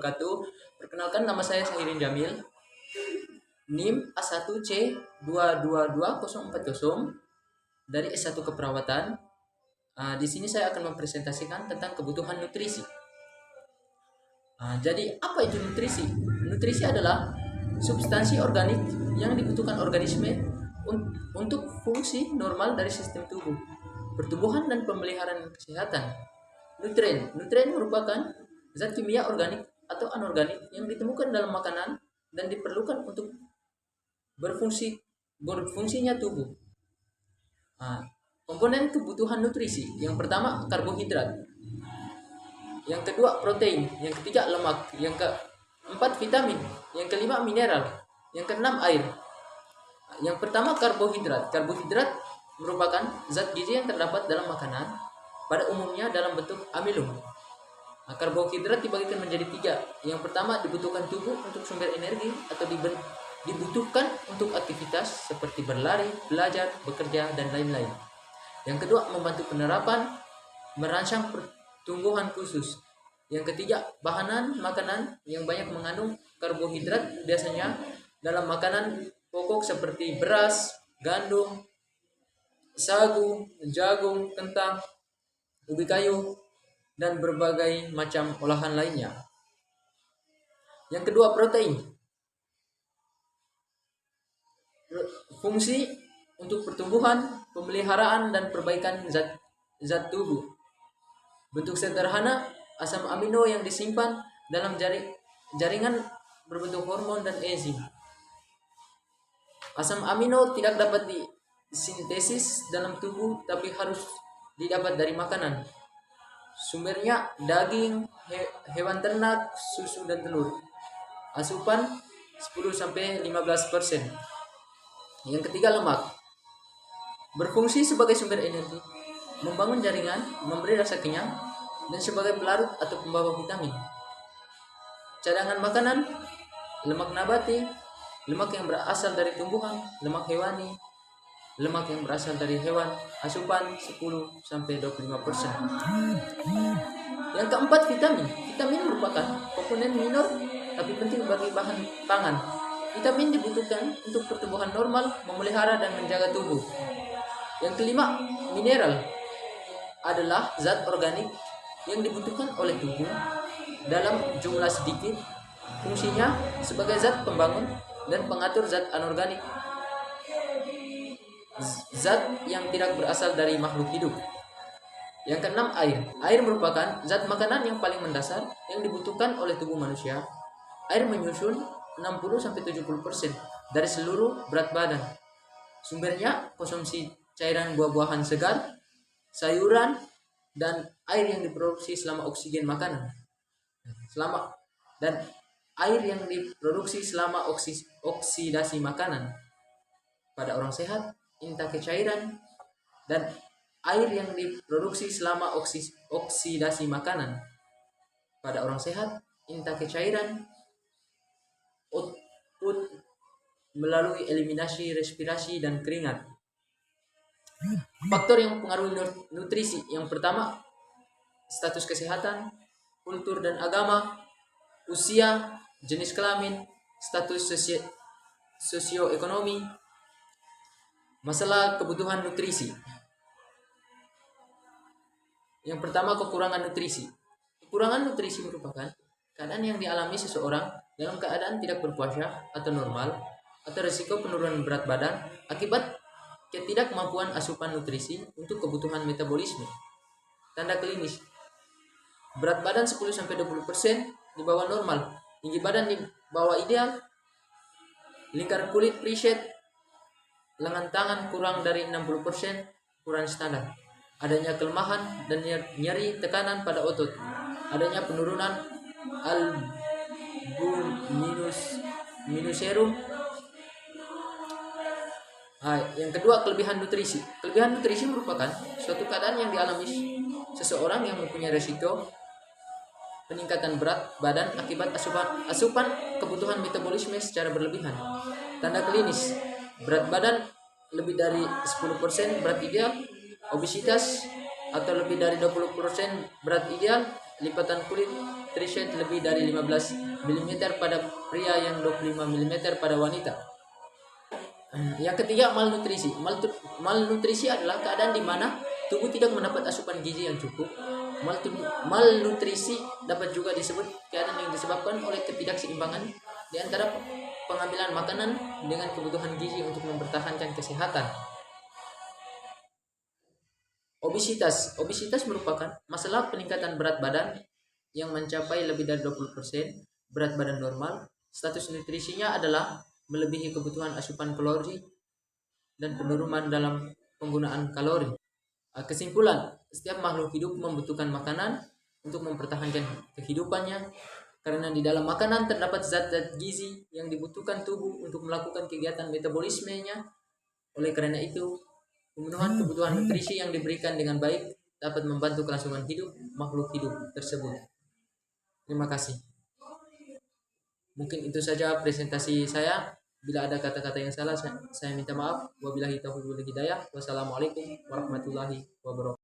wabarakatuh. Perkenalkan, nama saya Sahirin Jamil, NIM A1C222040 dari S1 Keperawatan. Di sini saya akan mempresentasikan tentang kebutuhan nutrisi. Jadi apa itu nutrisi? Nutrisi adalah substansi organik yang dibutuhkan organisme untuk fungsi normal dari sistem tubuh, pertumbuhan dan pemeliharaan kesehatan. Nutrien merupakan zat kimia organik atau anorganik yang ditemukan dalam makanan dan diperlukan untuk berfungsinya tubuh. Komponen kebutuhan nutrisi: yang pertama karbohidrat, yang kedua protein, yang ketiga lemak, yang keempat vitamin, yang kelima mineral, yang keenam air. Yang pertama karbohidrat. Karbohidrat merupakan zat gizi yang terdapat dalam makanan, pada umumnya dalam bentuk amilum. Karbohidrat dibagikan menjadi tiga. Yang pertama dibutuhkan tubuh untuk sumber energi atau dibutuhkan untuk aktivitas seperti berlari, belajar, bekerja, dan lain-lain. Yang kedua membantu penerapan, merangsang pertumbuhan khusus. Yang ketiga bahan makanan yang banyak mengandung karbohidrat, biasanya dalam makanan pokok seperti beras, gandum, sagu, jagung, kentang, ubi kayu, dan berbagai macam olahan lainnya. Yang kedua protein. Fungsi untuk pertumbuhan, pemeliharaan, dan perbaikan zat tubuh. Bentuk sederhana, asam amino yang disimpan dalam jaringan berbentuk hormon dan enzim. Asam amino tidak dapat disintesis dalam tubuh, tapi harus didapat dari makanan. Sumbernya daging, hewan ternak, susu, dan telur. Asupan 10-15%. Yang ketiga lemak. Berfungsi sebagai sumber energi, membangun jaringan, memberi rasa kenyang, dan sebagai pelarut atau pembawa vitamin. Cadangan makanan: lemak nabati, lemak yang berasal dari tumbuhan, lemak hewani, lemak yang berasal dari hewan. Asupan 10-25%. Yang keempat vitamin. Vitamin merupakan komponen minor tapi penting bagi bahan pangan. Vitamin dibutuhkan untuk pertumbuhan normal, memelihara dan menjaga tubuh. Yang kelima, mineral adalah zat organik yang dibutuhkan oleh tubuh dalam jumlah sedikit. Fungsinya sebagai zat pembangun dan pengatur zat anorganik, zat yang tidak berasal dari makhluk hidup. Yang keenam, air. Air merupakan zat makanan yang paling mendasar yang dibutuhkan oleh tubuh manusia. Air menyusun 60-70% dari seluruh berat badan. Sumbernya konsumsi cairan buah-buahan segar, sayuran, dan air yang diproduksi selama oksigen makanan. Dan air yang diproduksi selama oksidasi makanan. Pada orang sehat, intake cairan, dan air yang diproduksi selama oksidasi makanan. Pada orang sehat, intake cairan, output melalui eliminasi, respirasi, dan keringat. Faktor yang mempengaruhi nutrisi: yang pertama, status kesehatan, kultur dan agama, usia, jenis kelamin, status sosioekonomi. Masalah kebutuhan nutrisi. Yang pertama, kekurangan nutrisi. Kekurangan nutrisi merupakan keadaan yang dialami seseorang dalam keadaan tidak berpuasa atau normal, atau risiko penurunan berat badan akibat ketidakmampuan asupan nutrisi untuk kebutuhan metabolisme. Tanda klinis: berat badan 10-20% di bawah normal, tinggi badan di bawah ideal, lingkar kulit preset, lengan tangan kurang dari 60%, ukuran standar. Adanya kelemahan dan nyeri tekanan pada otot. Adanya penurunan albuminuserum. Yang kedua, kelebihan nutrisi. Kelebihan nutrisi merupakan suatu keadaan yang dialami seseorang yang mempunyai risiko peningkatan berat badan akibat asupan kebutuhan metabolisme secara berlebihan. Tanda klinis: berat badan lebih dari 10% berat ideal, obesitas atau lebih dari 20% berat ideal, lipatan kulit triset lebih dari 15 mm pada pria yang 25 mm pada wanita. Yang ketiga, malnutrisi. Malnutrisi adalah keadaan di mana tubuh tidak mendapat asupan gizi yang cukup. Malnutrisi dapat juga disebut keadaan yang disebabkan oleh ketidakseimbangan di antara pengambilan makanan dengan kebutuhan gizi untuk mempertahankan kesehatan. Obesitas merupakan masalah peningkatan berat badan yang mencapai lebih dari 20% berat badan normal. Status nutrisinya adalah melebihi kebutuhan asupan kalori dan penurunan dalam penggunaan kalori. Kesimpulan, setiap makhluk hidup membutuhkan makanan untuk mempertahankan kehidupannya, karena di dalam makanan terdapat zat-zat gizi yang dibutuhkan tubuh untuk melakukan kegiatan metabolismenya. Oleh karena itu, pemenuhan kebutuhan nutrisi yang diberikan dengan baik dapat membantu kelangsungan hidup makhluk hidup tersebut. Terima kasih. Mungkin itu saja presentasi saya. Bila ada kata-kata yang salah, saya minta maaf. Wabillahi taufiq wal hidayah. Wassalamualaikum warahmatullahi wabarakatuh.